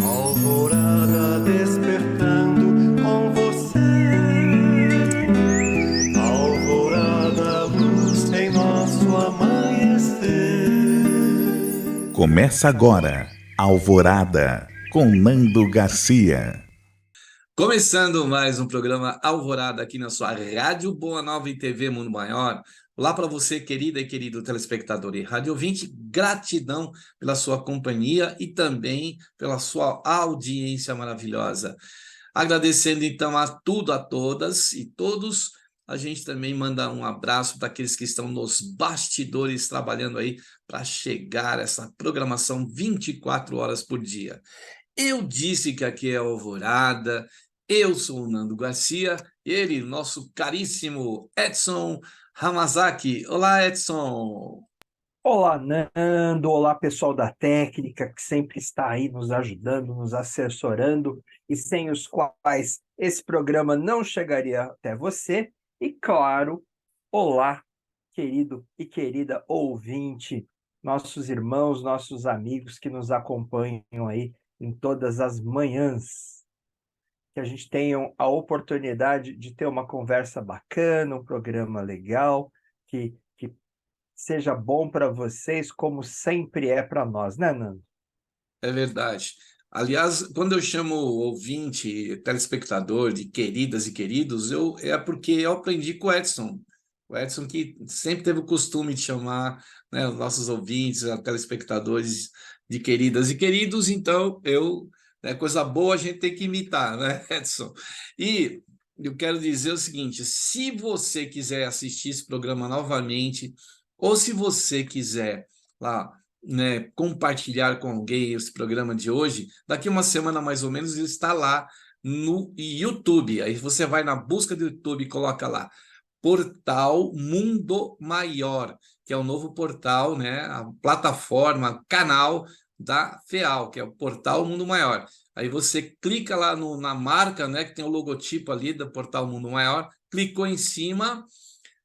Alvorada despertando com você. Alvorada, luz em nosso amanhecer. Começa agora, Alvorada, com Nando Garcia. Começando mais um programa Alvorada aqui na sua Rádio Boa Nova e TV Mundo Maior. Olá para você, querida e querido telespectador e rádio ouvinte, gratidão pela sua companhia e também pela sua audiência maravilhosa. Agradecendo então a tudo, a todas e todos, a gente também manda um abraço para aqueles que estão nos bastidores trabalhando aí para chegar a essa programação 24 horas por dia. Eu disse que aqui é Alvorada, eu sou o Nando Garcia, ele, nosso caríssimo Edson Hamazaki. Olá, Edson. Olá, Nando. Olá, pessoal da técnica, que sempre está aí nos ajudando, nos assessorando, e sem os quais esse programa não chegaria até você. E, claro, olá, querido e querida ouvinte, nossos irmãos, nossos amigos que nos acompanham aí em todas as manhãs. Que a gente tenha a oportunidade de ter uma conversa bacana, um programa legal, que seja bom para vocês, como sempre é para nós, né, Nando? É verdade. Aliás, quando eu chamo ouvinte, telespectador de queridas e queridos, é porque eu aprendi com o Edson. O Edson que sempre teve o costume de chamar, né, os nossos ouvintes, telespectadores de queridas e queridos, então né, coisa boa a gente tem que imitar, né, Edson? E eu quero dizer o seguinte: se você quiser assistir esse programa novamente, ou se você quiser lá, né, compartilhar com alguém esse programa de hoje, daqui uma semana mais ou menos ele está lá no YouTube. Aí você vai na busca do YouTube e coloca lá Portal Mundo Maior, que é o novo portal, né, a plataforma, canal da FEAL, que é o Portal Mundo Maior. Aí você clica lá na marca, né, que tem o logotipo ali do Portal Mundo Maior, clicou em cima,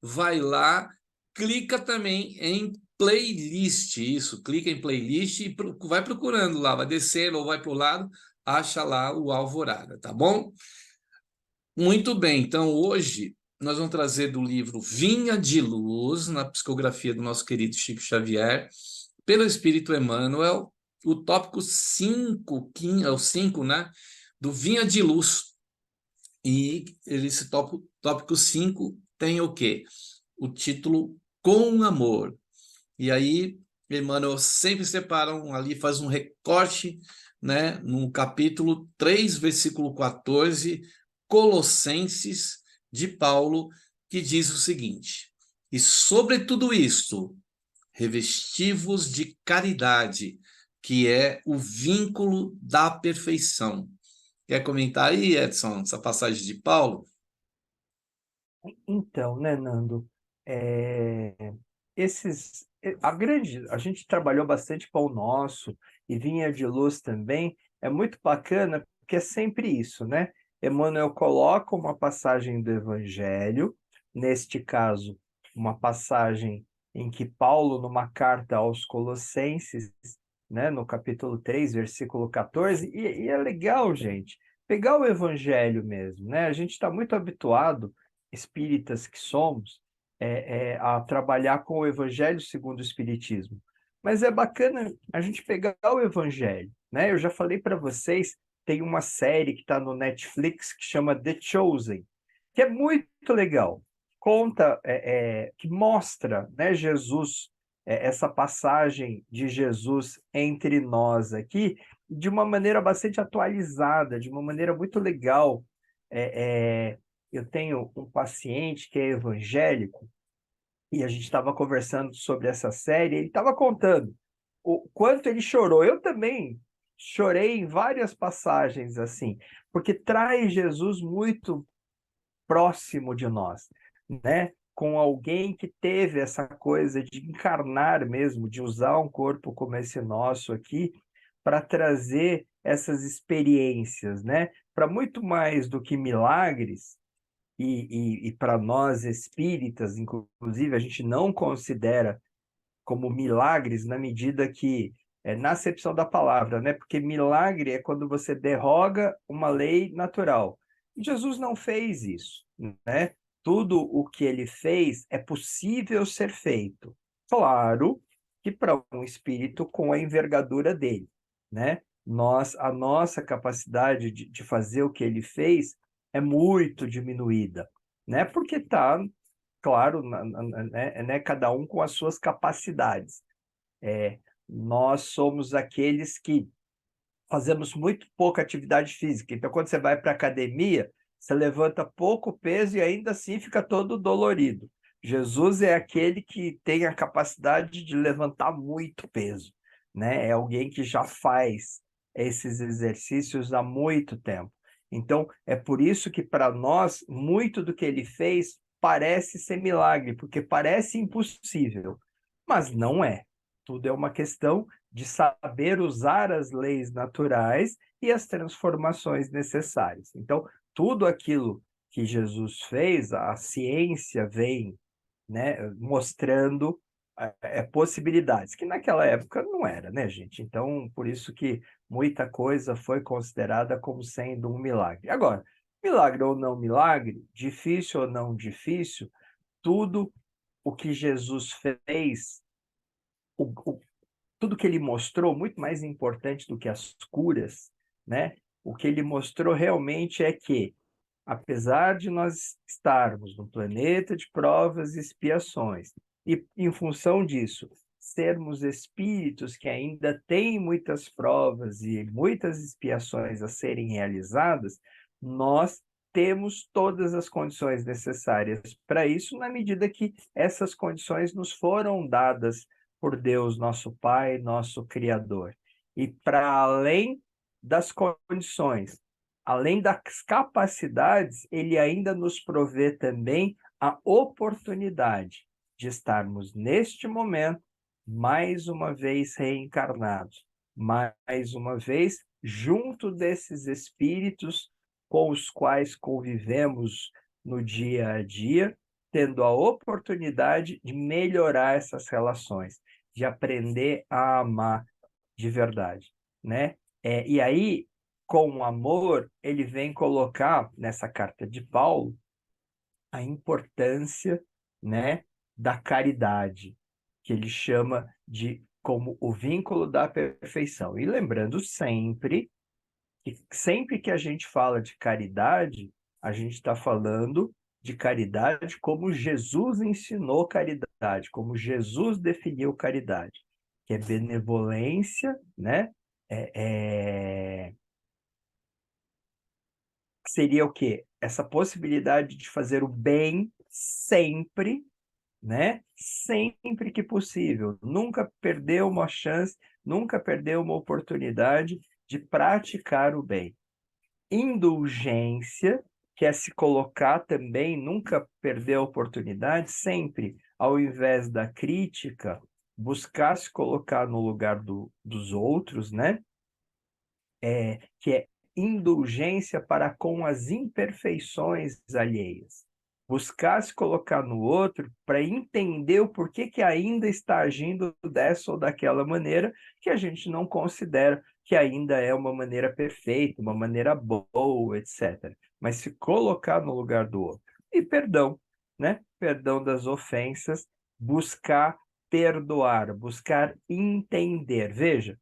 vai lá, clica também em playlist, isso, clica em playlist e vai procurando lá, vai descendo ou vai para o lado, acha lá o Alvorada, tá bom? Muito bem, então hoje nós vamos trazer do livro Vinha de Luz, na psicografia do nosso querido Chico Xavier, pelo Espírito Emmanuel, o tópico 5, é o 5, né, do Vinha de Luz. E esse tópico 5 tem o quê? O título Com Amor. E aí, Emmanuel sempre separa ali, faz um recorte, né, no capítulo 3, versículo 14, Colossenses, de Paulo, que diz o seguinte: e sobre tudo isto, revesti-vos de caridade, que é o vínculo da perfeição. Quer comentar aí, Edson, essa passagem de Paulo? Então, né, Nando? É, a gente trabalhou bastante Pão Nosso e Vinha de Luz também. É muito bacana, porque é sempre isso, né? Emmanuel coloca uma passagem do Evangelho, neste caso, uma passagem em que Paulo, numa carta aos Colossenses, né, no capítulo 3 versículo 14, e é legal, gente, pegar o Evangelho mesmo, né? A gente está muito habituado, espíritas que somos, a trabalhar com o Evangelho segundo o Espiritismo. Mas é bacana a gente pegar o Evangelho, né? Eu já falei para vocês, tem uma série que está no Netflix que chama The Chosen, que é muito legal. Conta, que mostra, né, Jesus, essa passagem de Jesus entre nós aqui, de uma maneira bastante atualizada, de uma maneira muito legal. É, é, eu tenho um paciente que é evangélico e a gente estava conversando sobre essa série. Ele estava contando o quanto ele chorou. Eu também chorei em várias passagens assim, porque traz Jesus muito próximo de nós, né? Com alguém que teve essa coisa de encarnar mesmo, de usar um corpo como esse nosso aqui, para trazer essas experiências, né? Para muito mais do que milagres, e para nós espíritas, inclusive, a gente não considera como milagres na medida que na acepção da palavra, né? Porque milagre é quando você derroga uma lei natural. E Jesus não fez isso, né? Tudo o que ele fez é possível ser feito. Claro que para um espírito com a envergadura dele, né? A nossa capacidade de fazer o que ele fez é muito diminuída, né? Porque está, claro, né, cada um com as suas capacidades. Nós somos aqueles que fazemos muito pouca atividade física. Então, quando você vai para a academia, você levanta pouco peso e ainda assim fica todo dolorido. Jesus é aquele que tem a capacidade de levantar muito peso, né? É alguém que já faz esses exercícios há muito tempo. Então, é por isso que para nós, muito do que ele fez parece ser milagre, porque parece impossível, mas não é. Tudo é uma questão de saber usar as leis naturais e as transformações necessárias. Então, tudo aquilo que Jesus fez, a ciência vem, né, mostrando possibilidades, que naquela época não era, né, gente? Então, por isso que muita coisa foi considerada como sendo um milagre. Agora, milagre ou não milagre, difícil ou não difícil, tudo o que Jesus fez, o, tudo que ele mostrou, muito mais importante do que as curas, né? O que ele mostrou realmente é que, apesar de nós estarmos no planeta de provas e expiações, e em função disso, sermos espíritos que ainda têm muitas provas e muitas expiações a serem realizadas, nós temos todas as condições necessárias para isso, na medida que essas condições nos foram dadas por Deus, nosso Pai, nosso Criador. E para além das condições, além das capacidades, ele ainda nos provê também a oportunidade de estarmos neste momento, mais uma vez reencarnados, mais uma vez junto desses espíritos com os quais convivemos no dia a dia, tendo a oportunidade de melhorar essas relações, de aprender a amar de verdade, né? E aí, com o amor, ele vem colocar nessa carta de Paulo a importância, né, da caridade, que ele chama de como o vínculo da perfeição. E lembrando sempre que a gente fala de caridade, a gente está falando de caridade como Jesus ensinou caridade, como Jesus definiu caridade, que é benevolência, né? Seria o quê? Essa possibilidade de fazer o bem sempre, né? Sempre que possível. Nunca perder uma chance, nunca perder uma oportunidade de praticar o bem. Indulgência, que é se colocar também, nunca perder a oportunidade, sempre, ao invés da crítica, buscar se colocar no lugar dos outros, né? Que é indulgência para com as imperfeições alheias. Buscar se colocar no outro para entender o porquê que ainda está agindo dessa ou daquela maneira que a gente não considera que ainda é uma maneira perfeita, uma maneira boa, etc. Mas se colocar no lugar do outro. E perdão, né? Perdão das ofensas, buscar perdoar, buscar entender. Veja,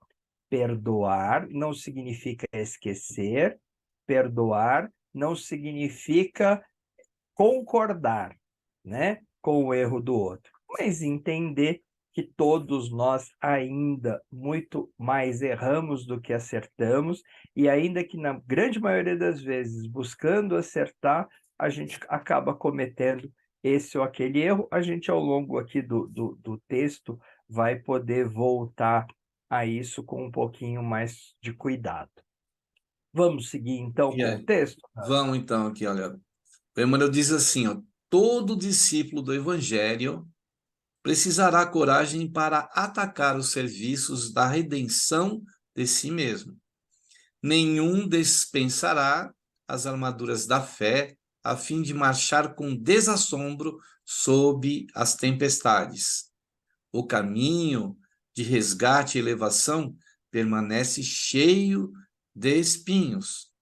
perdoar não significa esquecer, perdoar não significa concordar, né, com o erro do outro, mas entender que todos nós ainda muito mais erramos do que acertamos, e ainda que na grande maioria das vezes, buscando acertar, a gente acaba cometendo esse ou aquele erro. A gente, ao longo aqui do texto, vai poder voltar a isso com um pouquinho mais de cuidado. Vamos seguir, então, E com o texto? vamos então aqui, olha. O Emmanuel diz assim, ó, todo discípulo do Evangelho precisará coragem para atacar os serviços da redenção de si mesmo. Nenhum dispensará as armaduras da fé a fim de marchar com desassombro sob as tempestades. O caminho de resgate e elevação permanece cheio de espinhos.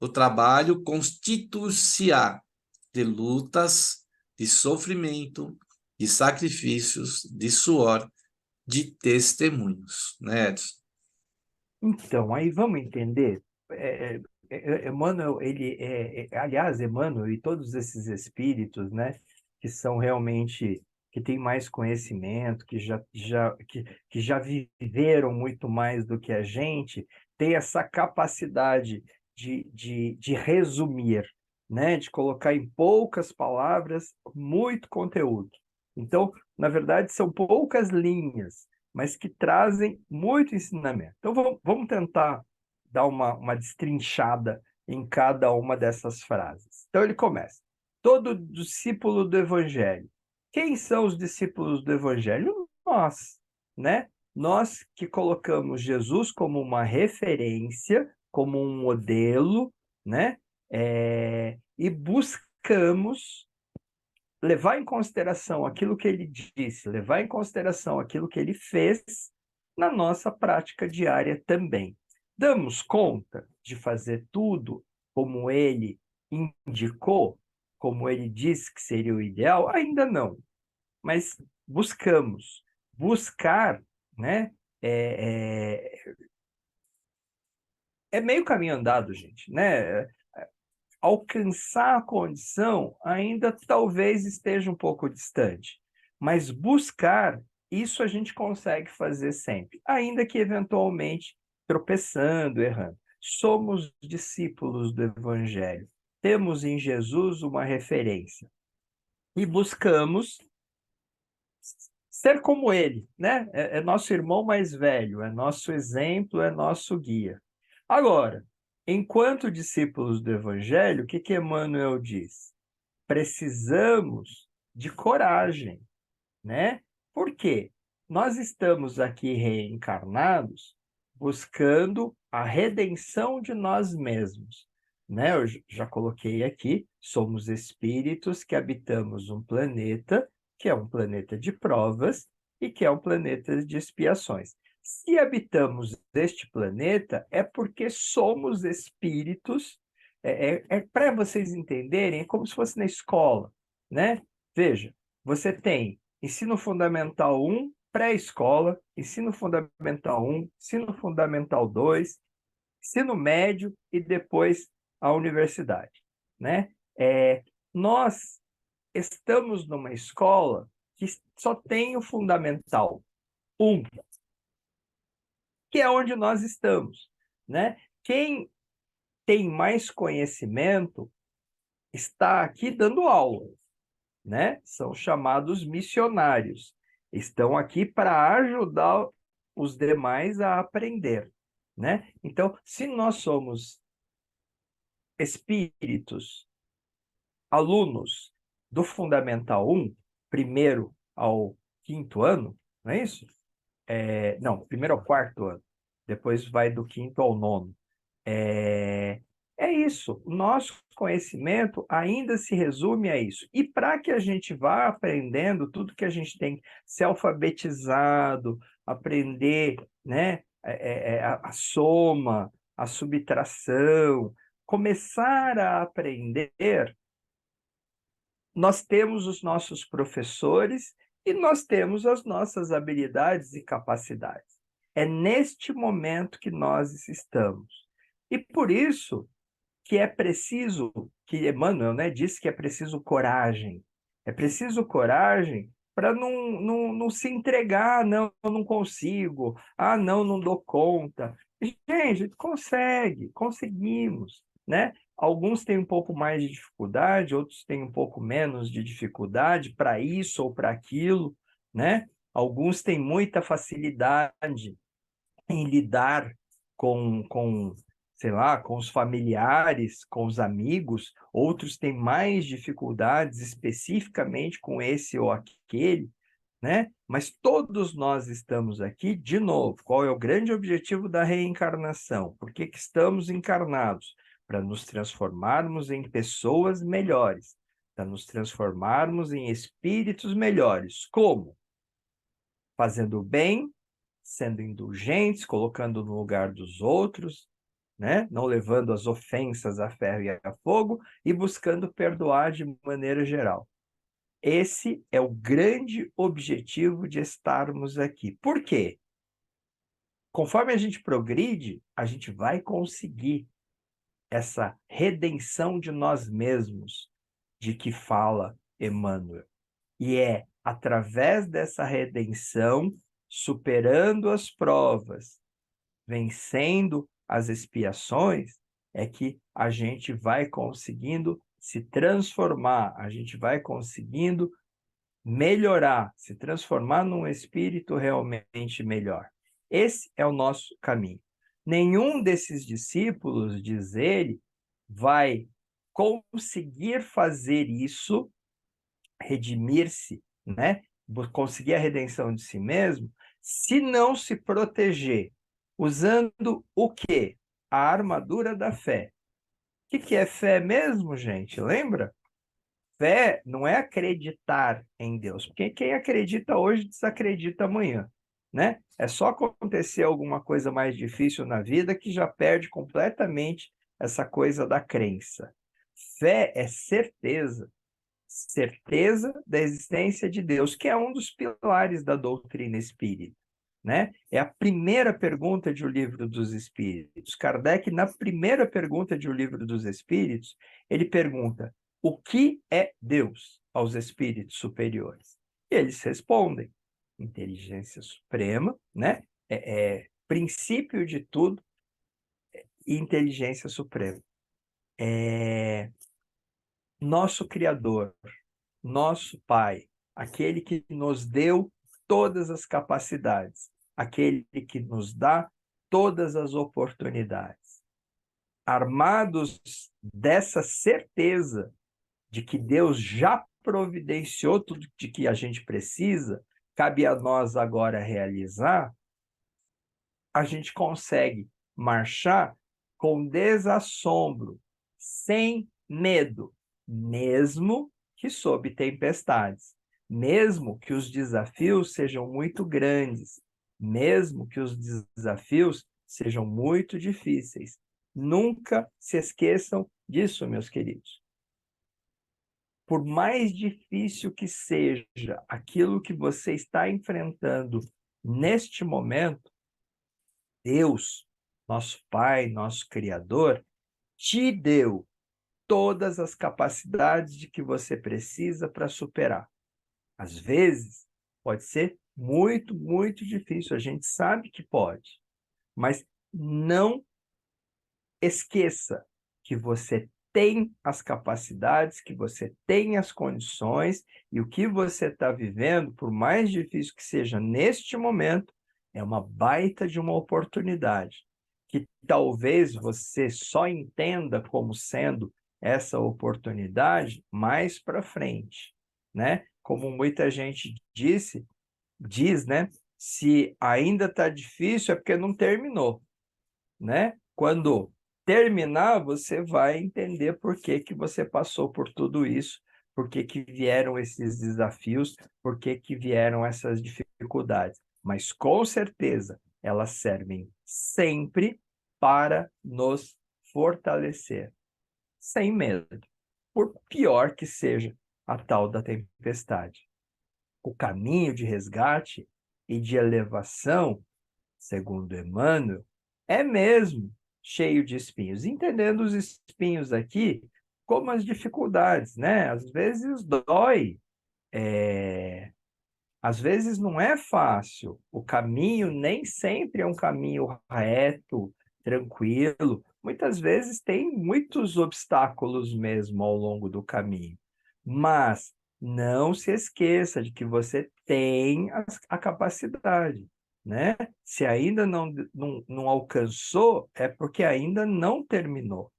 O trabalho constitui-se-á de lutas, de sofrimento, de sacrifícios, de suor, de testemunhos, né, Edson? Então, aí vamos entender. Emmanuel, aliás, Emmanuel e todos esses espíritos, né, que são realmente, que têm mais conhecimento, que já viveram muito mais do que a gente, têm essa capacidade de resumir, né, de colocar em poucas palavras muito conteúdo. Então, na verdade, são poucas linhas, mas que trazem muito ensinamento. Então, vamos tentar dar uma destrinchada em cada uma dessas frases. Então, ele começa: todo discípulo do Evangelho. Quem são os discípulos do Evangelho? Nós, né? Nós que colocamos Jesus como uma referência, como um modelo, né? E buscamos levar em consideração aquilo que ele disse, levar em consideração aquilo que ele fez na nossa prática diária também. Damos conta de fazer tudo como ele indicou, como ele disse que seria o ideal? Ainda não, mas buscamos. Buscar, né, é meio caminho andado, gente, né? Alcançar a condição ainda talvez esteja um pouco distante, mas buscar, isso a gente consegue fazer sempre, ainda que eventualmente tropeçando, errando. Somos discípulos do Evangelho, temos em Jesus uma referência e buscamos ser como ele, né? É nosso irmão mais velho, é nosso exemplo, é nosso guia. Agora, enquanto discípulos do Evangelho, o que Emmanuel diz? Precisamos de coragem, né? Por quê? Nós estamos aqui reencarnados buscando a redenção de nós mesmos, né? Eu já coloquei aqui, somos espíritos que habitamos um planeta que é um planeta de provas e que é um planeta de expiações. Se habitamos este planeta, é porque somos espíritos. Para vocês entenderem, é como se fosse na escola, né? Veja, você tem ensino fundamental 1, pré-escola, ensino fundamental 1, ensino fundamental 2, ensino médio e depois a universidade, né? Nós estamos numa escola que só tem o fundamental 1, que é onde nós estamos, né? Quem tem mais conhecimento está aqui dando aula, né? São chamados missionários. Estão aqui para ajudar os demais a aprender, né? Então, se nós somos espíritos, alunos do Fundamental 1, primeiro ao quinto ano, não é isso? Não, primeiro ao quarto ano, depois vai do quinto ao nono. É isso, o nosso conhecimento ainda se resume a isso. E para que a gente vá aprendendo tudo que a gente tem, ser alfabetizado, aprender, né, a soma, a subtração, começar a aprender, nós temos os nossos professores e nós temos as nossas habilidades e capacidades. É neste momento que nós estamos. E por isso que é preciso, que Emmanuel, né, disse que é preciso coragem. É preciso coragem para não se entregar, não, eu não consigo, não dou conta. Gente, conseguimos, né? Alguns têm um pouco mais de dificuldade, outros têm um pouco menos de dificuldade para isso ou para aquilo, né? Alguns têm muita facilidade em lidar sei lá, com os familiares, com os amigos, outros têm mais dificuldades especificamente com esse ou aquele, né? Mas todos nós estamos aqui, de novo, qual é o grande objetivo da reencarnação? Por que estamos encarnados? Para nos transformarmos em pessoas melhores, para nos transformarmos em espíritos melhores. Como? Fazendo o bem sendo indulgentes, colocando no lugar dos outros, né? Não levando as ofensas a ferro e a fogo, e buscando perdoar de maneira geral. Esse é o grande objetivo de estarmos aqui. Por quê? Conforme a gente progride, a gente vai conseguir essa redenção de nós mesmos, de que fala Emmanuel. E é através dessa redenção, superando as provas, vencendo as expiações, é que a gente vai conseguindo se transformar, a gente vai conseguindo melhorar, se transformar num espírito realmente melhor. Esse é o nosso caminho. Nenhum desses discípulos, diz ele, vai conseguir fazer isso, redimir-se, né? Conseguir a redenção de si mesmo, se não se proteger, usando o quê? A armadura da fé. O que é fé mesmo, gente? Lembra? Fé não é acreditar em Deus, porque quem acredita hoje desacredita amanhã, né? É só acontecer alguma coisa mais difícil na vida que já perde completamente essa coisa da crença. Fé é certeza, certeza da existência de Deus, que é um dos pilares da doutrina espírita, né? É a primeira pergunta de O Livro dos Espíritos. Kardec, na primeira pergunta de O Livro dos Espíritos, ele pergunta: o que é Deus aos espíritos superiores? E eles respondem: inteligência suprema, né? Princípio de tudo, e inteligência suprema. Nosso Criador, nosso Pai, aquele que nos deu todas as capacidades, aquele que nos dá todas as oportunidades. Armados dessa certeza de que Deus já providenciou tudo de que a gente precisa, cabe a nós agora realizar, a gente consegue marchar com desassombro, sem medo, mesmo que sob tempestades, mesmo que os desafios sejam muito grandes, mesmo que os desafios sejam muito difíceis. Nunca se esqueçam disso, meus queridos. Por mais difícil que seja aquilo que você está enfrentando neste momento, Deus, nosso Pai, nosso Criador, te deu todas as capacidades de que você precisa para superar. Às vezes, pode ser muito, muito difícil, a gente sabe que pode, mas não esqueça que você tem as capacidades, que você tem as condições, e o que você está vivendo, por mais difícil que seja neste momento, é uma baita de uma oportunidade, que talvez você só entenda como sendo essa oportunidade mais para frente, né? Como muita gente diz, né? Se ainda está difícil é porque não terminou, né? Quando terminar, você vai entender por que que você passou por tudo isso, por que que vieram esses desafios, por que que vieram essas dificuldades. Mas, com certeza, elas servem sempre para nos fortalecer, sem medo, por pior que seja a tal da tempestade. O caminho de resgate e de elevação, segundo Emmanuel, é mesmo cheio de espinhos, entendendo os espinhos aqui como as dificuldades, né? Às vezes dói, às vezes não é fácil, o caminho nem sempre é um caminho reto, tranquilo, muitas vezes tem muitos obstáculos mesmo ao longo do caminho, mas não se esqueça de que você tem a capacidade, né? Se ainda não alcançou, é porque ainda não terminou,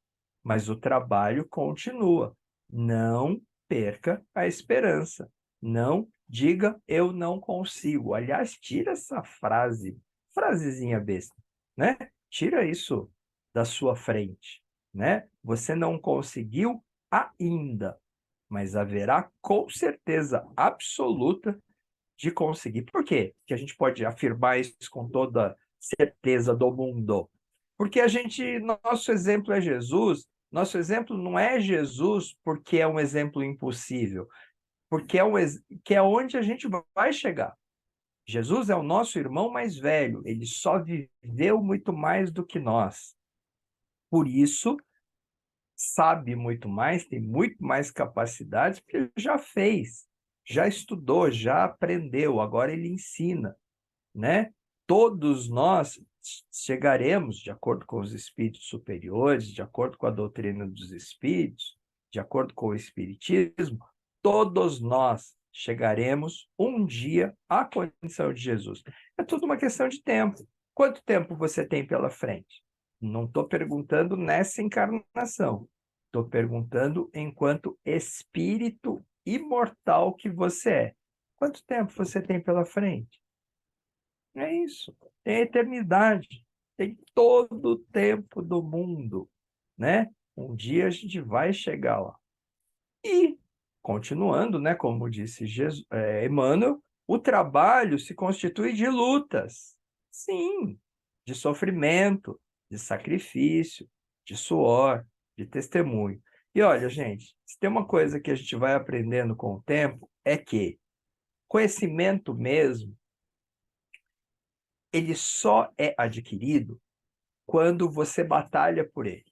mas o trabalho continua. Não perca a esperança. Não diga eu não consigo. Aliás, tira essa frasezinha besta, né? Tira isso da sua frente, né? Você não conseguiu ainda, mas haverá com certeza absoluta de conseguir. Por quê que a gente pode afirmar isso com toda certeza do mundo? Porque nosso exemplo é Jesus. Nosso exemplo não é Jesus porque é um exemplo impossível, porque que é onde a gente vai chegar. Jesus é o nosso irmão mais velho, ele só viveu muito mais do que nós. Por isso, sabe muito mais, tem muito mais capacidades, porque ele já fez, já estudou, já aprendeu, agora ele ensina, né? Todos nós chegaremos, de acordo com os espíritos superiores, de acordo com a doutrina dos espíritos, de acordo com o espiritismo, todos nós chegaremos um dia à condição de Jesus. É tudo uma questão de tempo. Quanto tempo você tem pela frente? Não estou perguntando nessa encarnação. Estou perguntando enquanto espírito imortal que você é. Quanto tempo você tem pela frente? É isso. Tem a eternidade. Tem todo o tempo do mundo, né? Um dia a gente vai chegar lá. E, continuando, né, como disse Emmanuel, o trabalho se constitui de lutas. Sim, de sofrimento, de sacrifício, de suor, de testemunho. E olha, gente, se tem uma coisa que a gente vai aprendendo com o tempo, é que conhecimento mesmo, ele só é adquirido quando você batalha por ele,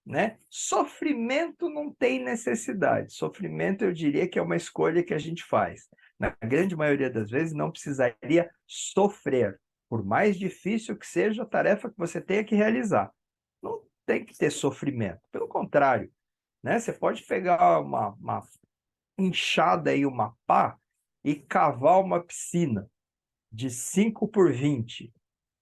né? Sofrimento não tem necessidade. Sofrimento, eu diria que é uma escolha que a gente faz. Na grande maioria das vezes, não precisaria sofrer, por mais difícil que seja a tarefa que você tenha que realizar. Não tem que ter sofrimento. Pelo contrário, né? Você pode pegar uma enxada e uma pá e cavar uma piscina de 5 por 20,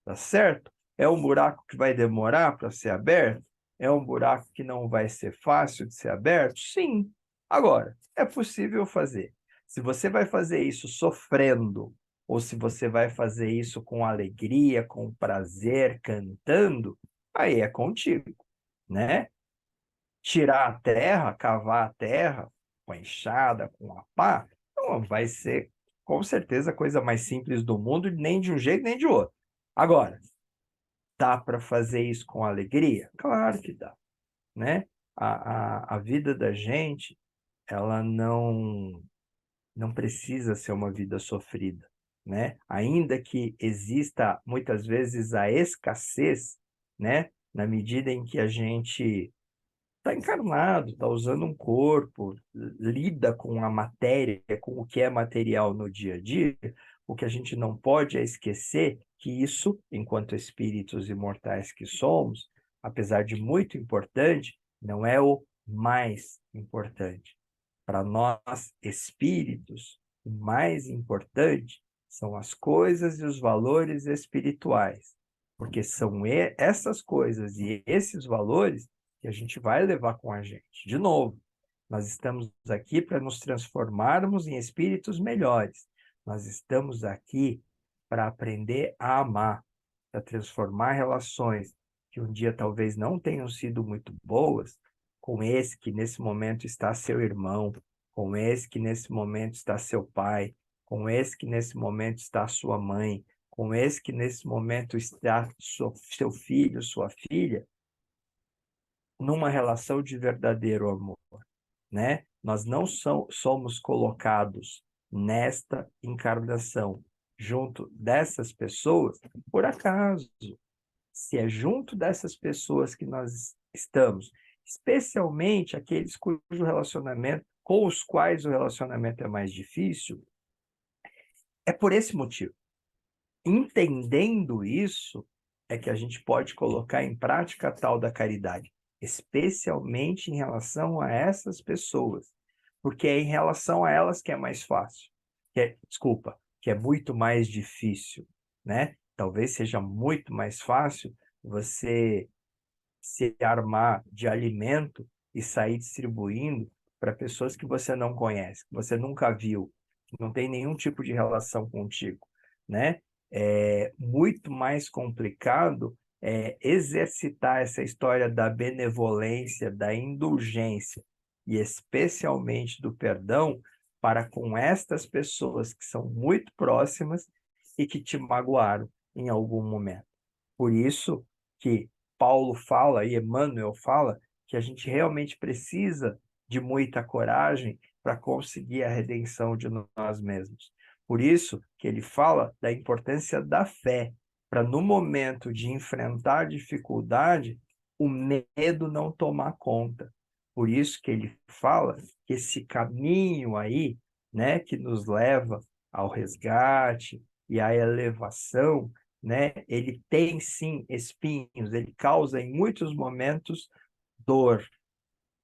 tá certo? É um buraco que vai demorar para ser aberto? É um buraco que não vai ser fácil de ser aberto? Sim. Agora, é possível fazer. Se você vai fazer isso sofrendo, ou se você vai fazer isso com alegria, com prazer, cantando, aí é contigo, né? Tirar a terra, cavar a terra com a enxada, com a pá, não vai ser com certeza a coisa mais simples do mundo, nem de um jeito nem de outro. Agora, dá para fazer isso com alegria? Claro que dá, né? A vida da gente, ela não precisa ser uma vida sofrida, né? Ainda que exista muitas vezes a escassez, né? Na medida em que a gente está encarnado, está usando um corpo, lida com a matéria, com o que é material no dia a dia, o que a gente não pode é esquecer que isso, enquanto espíritos imortais que somos, apesar de muito importante, não é o mais importante. Para nós, espíritos, o mais importante são as coisas e os valores espirituais, porque são essas coisas e esses valores que a gente vai levar com a gente. De novo, nós estamos aqui para nos transformarmos em espíritos melhores. Nós estamos aqui para aprender a amar, para transformar relações que um dia talvez não tenham sido muito boas, com esse que nesse momento está seu irmão, com esse que nesse momento está seu pai, com esse que nesse momento está sua mãe, com esse que nesse momento está seu filho, sua filha, numa relação de verdadeiro amor, né? Nós não somos colocados nesta encarnação junto dessas pessoas por acaso. Se é junto dessas pessoas que nós estamos, especialmente aqueles cujo relacionamento, com os quais o relacionamento é mais difícil, é por esse motivo. Entendendo isso, é que a gente pode colocar em prática a tal da caridade, especialmente em relação a essas pessoas, porque é em relação a elas que é mais fácil, que é muito mais difícil, né? Talvez seja muito mais fácil você se armar de alimento e sair distribuindo para pessoas que você não conhece, que você nunca viu, que não tem nenhum tipo de relação contigo, né? É muito mais complicado exercitar essa história da benevolência, da indulgência e especialmente do perdão para com estas pessoas que são muito próximas e que te magoaram em algum momento. Por isso que Paulo fala e Emmanuel fala que a gente realmente precisa de muita coragem para conseguir a redenção de nós mesmos. Por isso que ele fala da importância da fé, para no momento de enfrentar dificuldade, o medo não tomar conta. Por isso que ele fala que esse caminho aí, né, que nos leva ao resgate e à elevação, né, ele tem sim espinhos, ele causa em muitos momentos dor,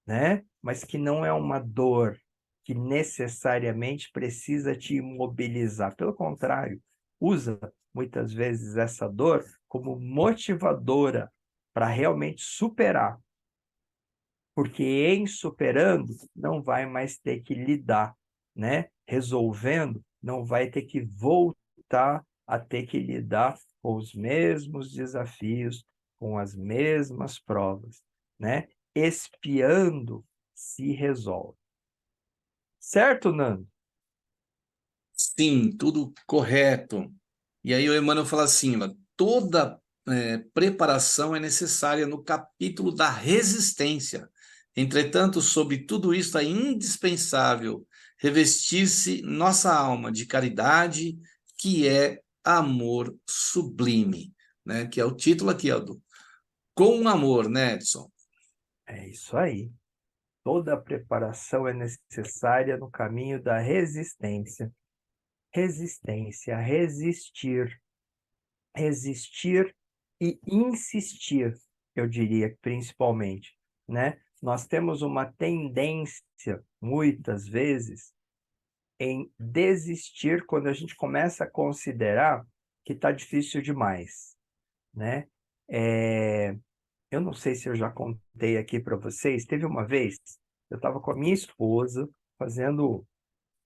né, mas que não é uma dor que necessariamente precisa te imobilizar. Pelo contrário, usa muitas vezes essa dor como motivadora para realmente superar. Porque em superando, não vai mais ter que lidar, né? Resolvendo, não vai ter que voltar a ter que lidar com os mesmos desafios, com as mesmas provas, né? Expiando se resolve. Certo, Nando? Sim, tudo correto. E aí o Emmanuel fala assim, ó, toda preparação é necessária no capítulo da resistência. Entretanto, sobre tudo isso é indispensável revestir-se nossa alma de caridade, que é amor sublime, né? Que é o título aqui, ó, do Com Amor, né, Edson? É isso aí. Toda preparação é necessária no caminho da resistência. Resistência, resistir. Resistir e insistir, eu diria, principalmente, né? Nós temos uma tendência, muitas vezes, em desistir quando a gente começa a considerar que está difícil demais, né? Eu não sei se eu já contei aqui para vocês, teve uma vez, eu estava com a minha esposa fazendo.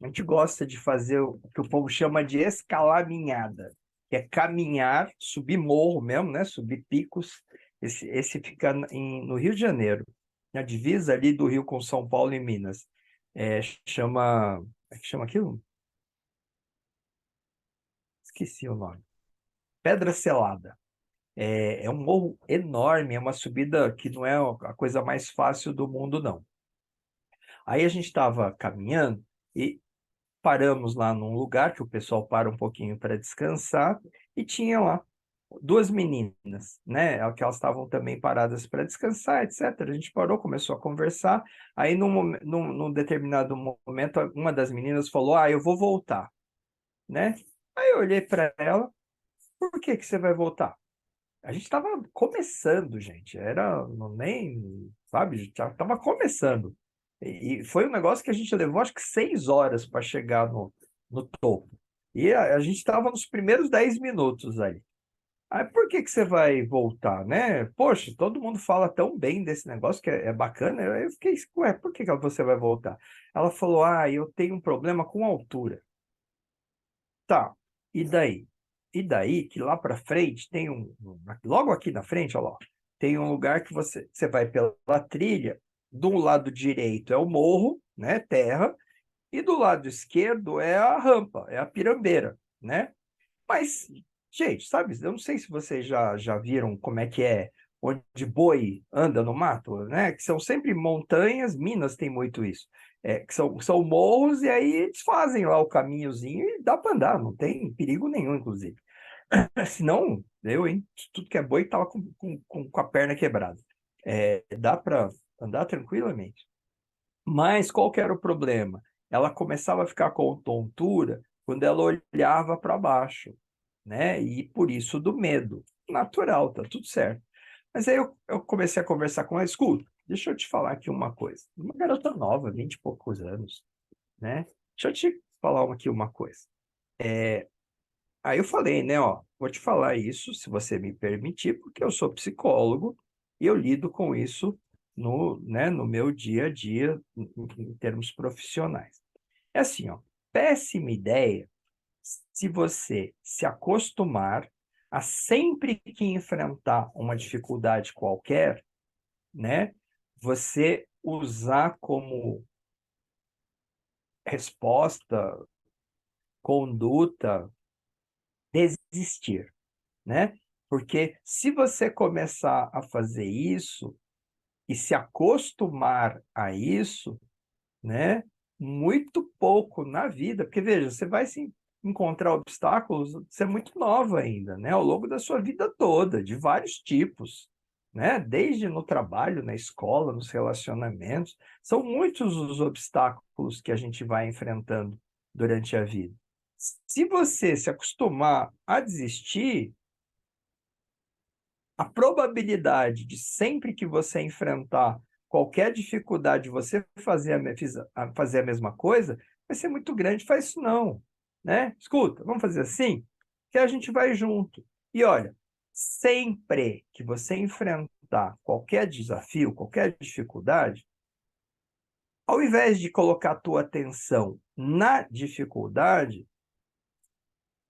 A gente gosta de fazer o que o povo chama de escalaminhada, que é caminhar, subir morro mesmo, né? Subir picos. Esse fica no Rio de Janeiro, na divisa ali do Rio com São Paulo e Minas. Chama. Como é que chama aquilo? Esqueci o nome. Pedra Selada. É um morro enorme, é uma subida que não é a coisa mais fácil do mundo, não. Aí a gente estava caminhando e paramos lá num lugar que o pessoal para um pouquinho para descansar e tinha lá duas meninas, né? Que elas estavam também paradas para descansar, etc. A gente parou, começou a conversar. Aí, num determinado momento, uma das meninas falou: Ah, eu vou voltar, né? Aí eu olhei para ela: Por que que você vai voltar? A gente estava começando, gente. Era nem, sabe? Já estava começando. E foi um negócio que a gente levou acho que 6 horas para chegar no topo. E a gente estava nos primeiros 10 minutos aí. Aí por que que você vai voltar, né? Poxa, todo mundo fala tão bem desse negócio que é bacana. Eu fiquei, ué, por que que você vai voltar? Ela falou, eu tenho um problema com altura. Tá, e daí? E daí que lá para frente tem logo aqui na frente, olha lá, tem um lugar que você vai pela trilha, do lado direito é o morro, né, terra, e do lado esquerdo é a rampa, é a pirambeira, né? Mas, gente, sabe, eu não sei se vocês já viram como é que é onde boi anda no mato, né? Que são sempre montanhas, Minas tem muito isso. Que são morros e aí eles fazem lá o caminhozinho e dá para andar, não tem perigo nenhum, inclusive. Senão, hein? Tudo que é boi tava com a perna quebrada. Dá para andar tranquilamente. Mas qual que era o problema? Ela começava a ficar com tontura quando ela olhava para baixo, né? E por isso do medo. Natural, tá tudo certo. Mas aí eu comecei a conversar com ela, escuta, deixa eu te falar aqui uma coisa. Uma garota nova, 20 e poucos anos, né? Deixa eu te falar aqui uma coisa. Aí eu falei, né, ó, vou te falar isso, se você me permitir, porque eu sou psicólogo e eu lido com isso no meu dia a dia, em termos profissionais. É assim, ó, péssima ideia se você se acostumar a sempre que enfrentar uma dificuldade qualquer, né, você usar como resposta, conduta, desistir, né? Porque se você começar a fazer isso e se acostumar a isso, né? Muito pouco na vida, porque veja, você vai se encontrar obstáculos, você é muito nova ainda, né? Ao longo da sua vida toda, de vários tipos, né? Desde no trabalho, na escola, nos relacionamentos, são muitos os obstáculos que a gente vai enfrentando durante a vida. Se você se acostumar a desistir, a probabilidade de sempre que você enfrentar qualquer dificuldade, você fazer a mesma coisa, vai ser muito grande. Faz isso não, né? Escuta, vamos fazer assim, que a gente vai junto. E olha, sempre que você enfrentar qualquer desafio, qualquer dificuldade, ao invés de colocar a tua atenção na dificuldade,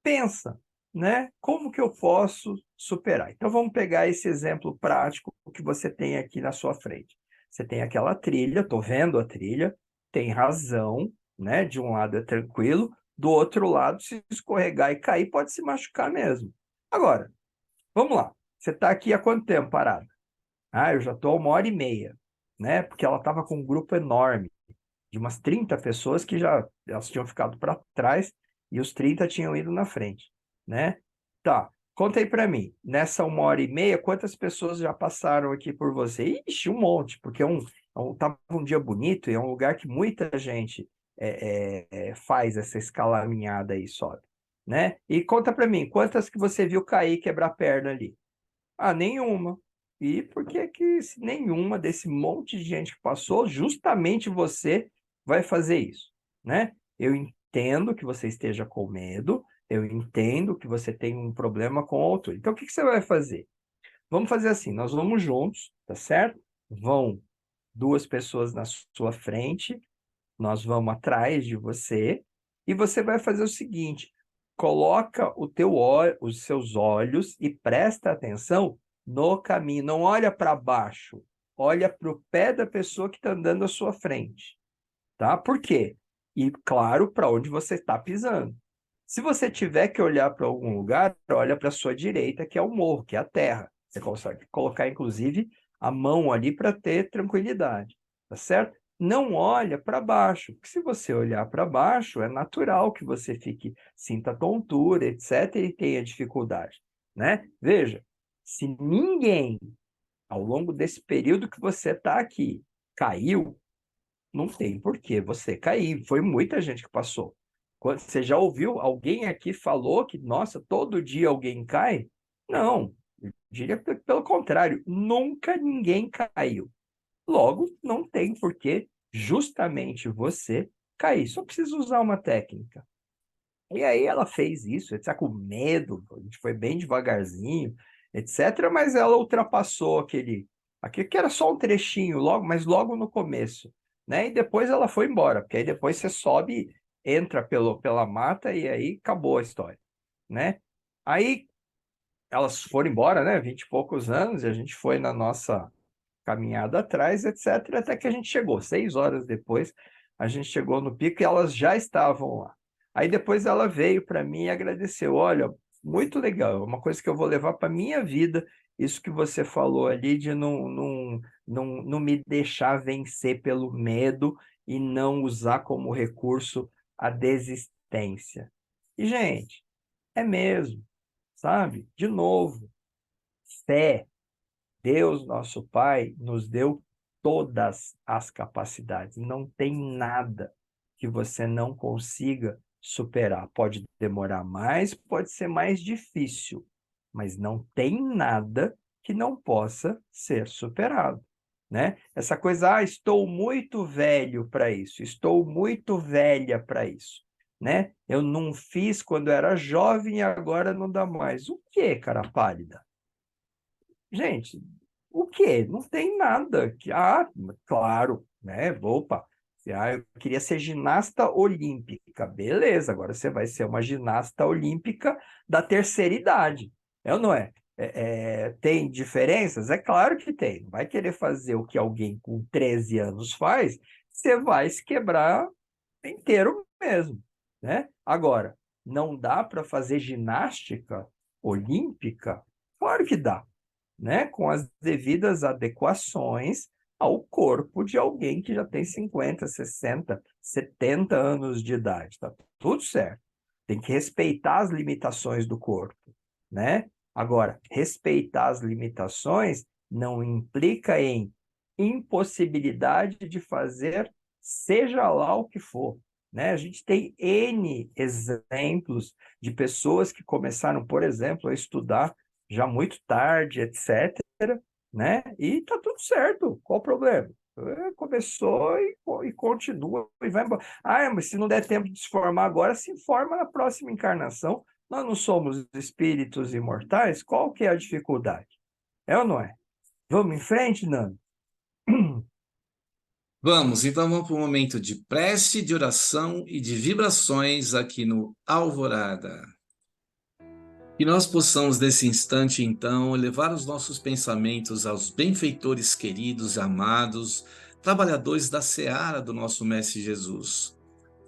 pensa, né? Como que eu posso superar? Então vamos pegar esse exemplo prático que você tem aqui na sua frente. Você tem aquela trilha, estou vendo a trilha, tem razão, né? De um lado é tranquilo, do outro lado, se escorregar e cair, pode se machucar mesmo. Agora, vamos lá. Você está aqui há quanto tempo parado? Ah, eu já estou há 1h30, né? Porque ela estava com um grupo enorme, de umas 30 pessoas que já elas tinham ficado para trás e os 30 tinham ido na frente, né? Tá, conta aí para mim, nessa 1h30, quantas pessoas já passaram aqui por você? Ixi, um monte, porque tava um dia bonito e é um lugar que muita gente faz essa escalaminhada aí, sobe, né? E conta para mim, quantas que você viu cair e quebrar a perna ali? Ah, nenhuma. E por que que se nenhuma desse monte de gente que passou, justamente você vai fazer isso, né? Eu entendo que você esteja com medo, eu entendo que você tem um problema com a altura. Então, o que que você vai fazer? Vamos fazer assim, nós vamos juntos, tá certo? Vão duas pessoas na sua frente, nós vamos atrás de você, e você vai fazer o seguinte, coloca os seus olhos e presta atenção no caminho. Não olha para baixo, olha para o pé da pessoa que está andando à sua frente. Tá? Por quê? E, claro, para onde você está pisando. Se você tiver que olhar para algum lugar, olha para a sua direita, que é o morro, que é a terra. Você consegue colocar, inclusive, a mão ali para ter tranquilidade. Tá certo? Não olha para baixo, porque se você olhar para baixo, é natural que você sinta tontura, etc., e tenha dificuldade, né? Veja, se ninguém, ao longo desse período que você está aqui, caiu, não tem por que você cair. Foi muita gente que passou. Você já ouviu alguém aqui falou que, nossa, todo dia alguém cai? Não, eu diria pelo contrário, nunca ninguém caiu. Logo, não tem por que justamente você cair. Só precisa usar uma técnica. E aí ela fez isso, ele está com medo, a gente foi bem devagarzinho, etc. Mas ela ultrapassou aquele que era só um trechinho, mas logo no começo, né? E depois ela foi embora, porque aí depois você sobe, entra pela mata e aí acabou a história, né? Aí elas foram embora, né? 20 e poucos anos, e a gente foi na nossa caminhada atrás, etc. Até que a gente chegou. 6 horas depois, a gente chegou no pico e elas já estavam lá. Aí depois ela veio para mim e agradeceu. Olha, muito legal, é uma coisa que eu vou levar para minha vida. Isso que você falou ali de não me deixar vencer pelo medo e não usar como recurso a desistência. E, gente, é mesmo, sabe? De novo, fé. Deus, nosso Pai, nos deu todas as capacidades. Não tem nada que você não consiga superar. Pode demorar mais, pode ser mais difícil, mas não tem nada que não possa ser superado, né? Essa coisa, estou muito velho para isso, estou muito velha para isso, né? Eu não fiz quando era jovem e agora não dá mais. O quê, cara pálida? Gente, o quê? Não tem nada. Claro, né? Opa, eu queria ser ginasta olímpica. Beleza, agora você vai ser uma ginasta olímpica da terceira idade. É ou não é? Tem diferenças? É claro que tem. Não vai querer fazer o que alguém com 13 anos faz, você vai se quebrar inteiro mesmo, né? Agora, não dá para fazer ginástica olímpica? Claro que dá, né? Com as devidas adequações ao corpo de alguém que já tem 50, 60, 70 anos de idade. Tá tudo certo. Tem que respeitar as limitações do corpo, né? Agora, respeitar as limitações não implica em impossibilidade de fazer seja lá o que for, né? A gente tem N exemplos de pessoas que começaram, por exemplo, a estudar já muito tarde, etc., né? E tá tudo certo. Qual o problema? Começou e continua e vai embora. Ah, mas se não der tempo de se formar agora, se forma na próxima encarnação. Nós não somos espíritos imortais? Qual que é a dificuldade? É ou não é? Vamos em frente, Nando? Vamos, então vamos para um momento de prece, de oração e de vibrações aqui no Alvorada. Que nós possamos, nesse instante, então, elevar os nossos pensamentos aos benfeitores queridos e amados, trabalhadores da seara do nosso Mestre Jesus.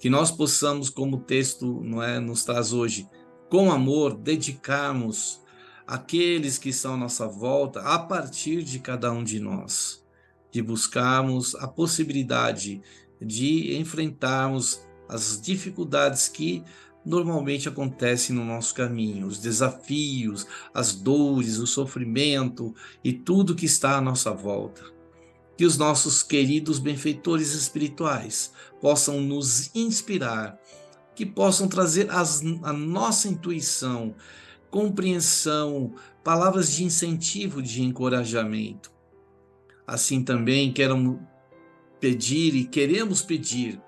Que nós possamos, como o texto nos traz hoje, com amor, dedicarmos àqueles que estão à nossa volta, a partir de cada um de nós, de buscarmos a possibilidade de enfrentarmos as dificuldades que normalmente acontecem no nosso caminho, os desafios, as dores, o sofrimento e tudo que está à nossa volta. Que os nossos queridos benfeitores espirituais possam nos inspirar, que possam trazer a nossa intuição, compreensão, palavras de incentivo, de encorajamento. Assim também queremos pedir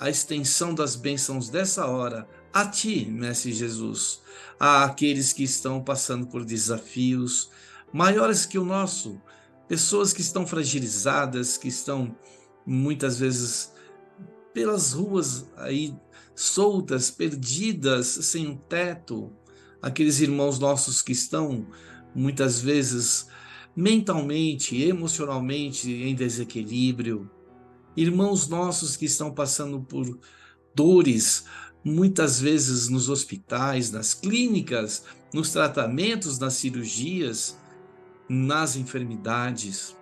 a extensão das bênçãos dessa hora a ti, Mestre Jesus, a aqueles que estão passando por desafios maiores que o nosso, pessoas que estão fragilizadas, que estão muitas vezes pelas ruas aí soltas, perdidas, sem um teto, aqueles irmãos nossos que estão muitas vezes mentalmente, emocionalmente em desequilíbrio, irmãos nossos que estão passando por dores, muitas vezes nos hospitais, nas clínicas, nos tratamentos, nas cirurgias, nas enfermidades.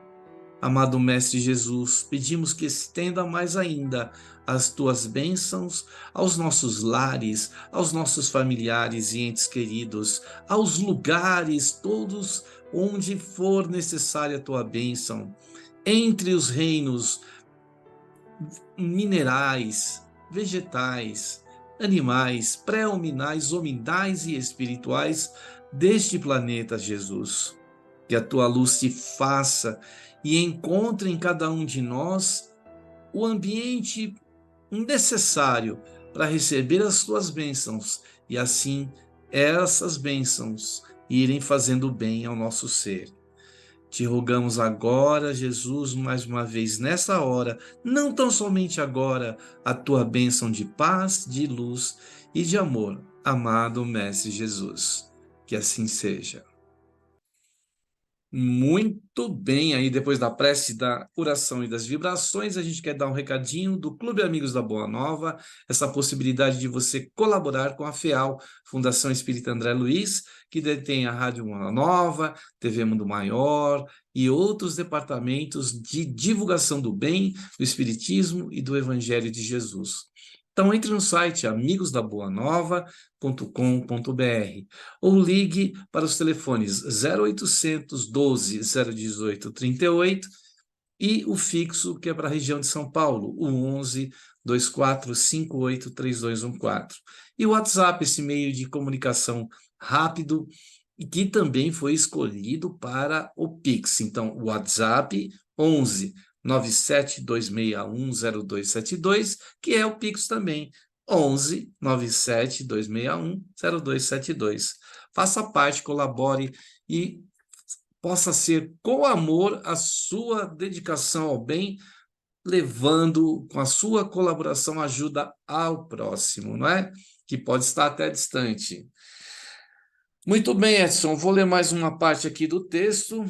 Amado Mestre Jesus, pedimos que estenda mais ainda as tuas bênçãos aos nossos lares, aos nossos familiares e entes queridos, aos lugares todos onde for necessária a tua bênção, entre os reinos minerais, vegetais, animais, pré-hominais, hominais e espirituais deste planeta, Jesus. Que a tua luz se faça e encontre em cada um de nós o ambiente necessário para receber as tuas bênçãos e assim essas bênçãos irem fazendo bem ao nosso ser. Te rogamos agora, Jesus, mais uma vez nessa hora, não tão somente agora, a tua bênção de paz, de luz e de amor, amado Mestre Jesus. Que assim seja. Muito bem, aí depois da prece, da oração e das vibrações, a gente quer dar um recadinho do Clube Amigos da Boa Nova, essa possibilidade de você colaborar com a FEAL, Fundação Espírita André Luiz, que detém a Rádio Boa Nova, TV Mundo Maior e outros departamentos de divulgação do bem, do Espiritismo e do Evangelho de Jesus. Então, entre no site amigosdaboanova.com.br ou ligue para os telefones 0800 12 018 38 e o fixo, que é para a região de São Paulo, o 11 2458 3214. E o WhatsApp, esse meio de comunicação rápido, que também foi escolhido para o Pix. Então, o WhatsApp 11 972610272, que é o Pix também, 11 972610272. Faça parte, colabore e possa ser com amor a sua dedicação ao bem, levando com a sua colaboração ajuda ao próximo, não é? Que pode estar até distante. Muito bem, Edson, vou ler mais uma parte aqui do texto.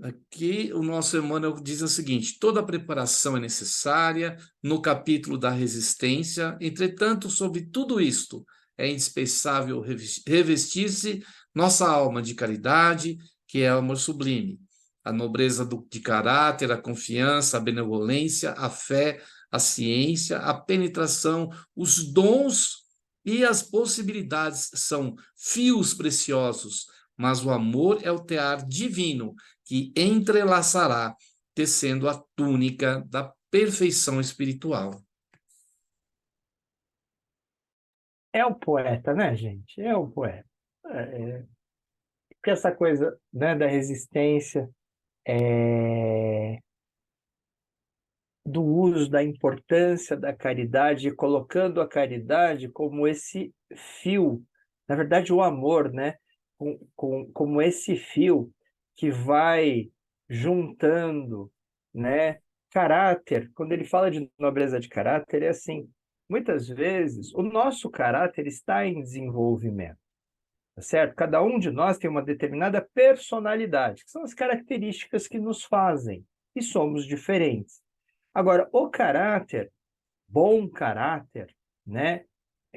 Aqui o nosso Emmanuel diz o seguinte: toda preparação é necessária no capítulo da resistência, entretanto, sobre tudo isto, é indispensável revestir-se nossa alma de caridade, que é o amor sublime, a nobreza de caráter, a confiança, a benevolência, a fé, a ciência, a penetração, os dons e as possibilidades são fios preciosos, mas o amor é o tear divino que entrelaçará, tecendo a túnica da perfeição espiritual. É o poeta, né, gente? É o poeta. Porque essa coisa, né, da resistência, do uso, da importância da caridade, colocando a caridade como esse fio, na verdade, o amor, né? Como esse fio que vai juntando, né? Caráter. Quando ele fala de nobreza de caráter, é assim, muitas vezes o nosso caráter está em desenvolvimento, tá certo? Cada um de nós tem uma determinada personalidade, que são as características que nos fazem, e somos diferentes. Agora, o caráter, bom caráter, né,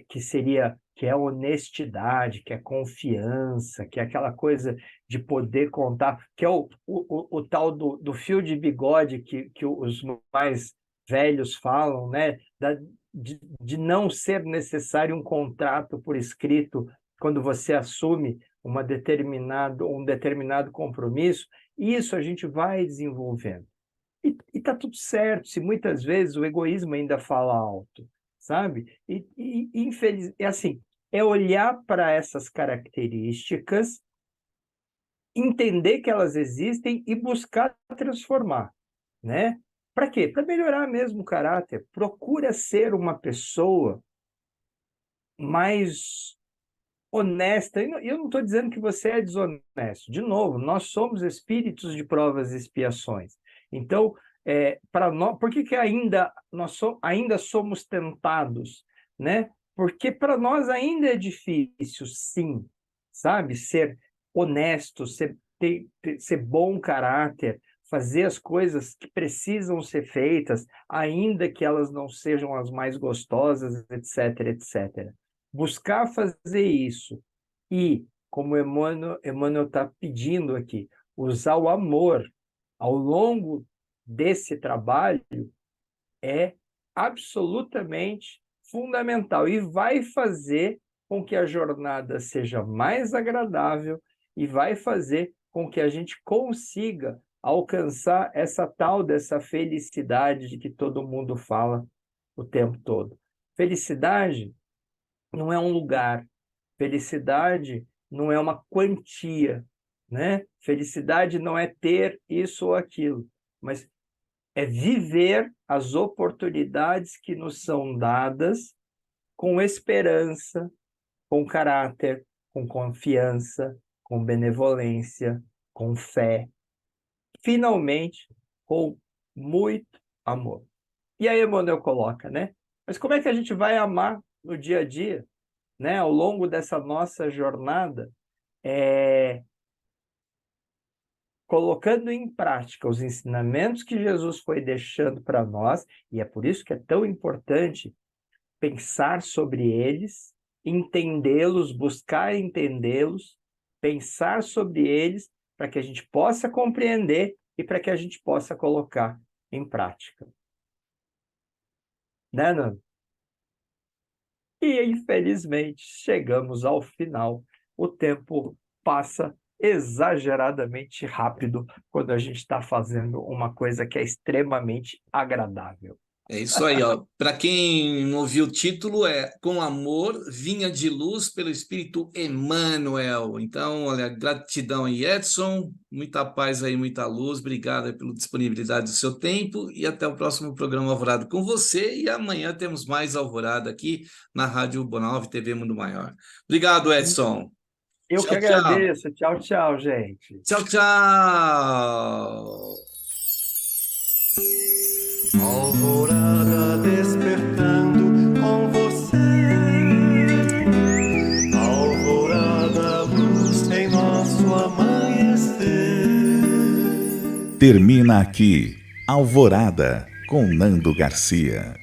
que é a honestidade, que é confiança, que é aquela coisa de poder contar, que é o tal do fio de bigode que os mais velhos falam, né, de não ser necessário um contrato por escrito quando você assume um determinado compromisso. Isso a gente vai desenvolvendo. E está tudo certo, se muitas vezes o egoísmo ainda fala alto, sabe? É assim, é olhar para essas características, entender que elas existem e buscar transformar, né? Para quê? Para melhorar mesmo o caráter. Procura ser uma pessoa mais honesta. E eu não estou dizendo que você é desonesto. De novo, nós somos espíritos de provas e expiações. Então, para nós, por que ainda somos tentados, né? Porque para nós ainda é difícil, sim, sabe? Ser honesto, ser bom caráter, fazer as coisas que precisam ser feitas, ainda que elas não sejam as mais gostosas, etc, etc. Buscar fazer isso e, como Emmanuel está pedindo aqui, usar o amor ao longo desse trabalho é absolutamente fundamental e vai fazer com que a jornada seja mais agradável e vai fazer com que a gente consiga alcançar dessa felicidade de que todo mundo fala o tempo todo. Felicidade não é um lugar, felicidade não é uma quantia, né? Felicidade não é ter isso ou aquilo, mas é viver as oportunidades que nos são dadas com esperança, com caráter, com confiança, com benevolência, com fé, finalmente, com muito amor. E aí Emmanuel coloca, né? Mas como é que a gente vai amar no dia a dia, né? Ao longo dessa nossa jornada, colocando em prática os ensinamentos que Jesus foi deixando para nós, e é por isso que é tão importante pensar sobre eles, entendê-los, buscar entendê-los, pensar sobre eles, para que a gente possa compreender e para que a gente possa colocar em prática. Né, Nando? E, infelizmente, chegamos ao final. O tempo passa exageradamente rápido quando a gente está fazendo uma coisa que é extremamente agradável. É isso aí, ó. Para quem não ouviu o título, é Com Amor, Vinha de Luz pelo Espírito Emmanuel. Então, olha, gratidão aí, Edson. Muita paz aí, muita luz. Obrigado aí pela disponibilidade do seu tempo e até o próximo programa Alvorada com você. E amanhã temos mais Alvorada aqui na Rádio Bonalve TV Mundo Maior. Obrigado, Edson. Eu Tchau, que agradeço. Tchau, tchau, gente. Tchau, tchau. Alvorada despertando com você. Alvorada, luz em nosso amanhecer. Termina aqui, Alvorada, com Nando Garcia.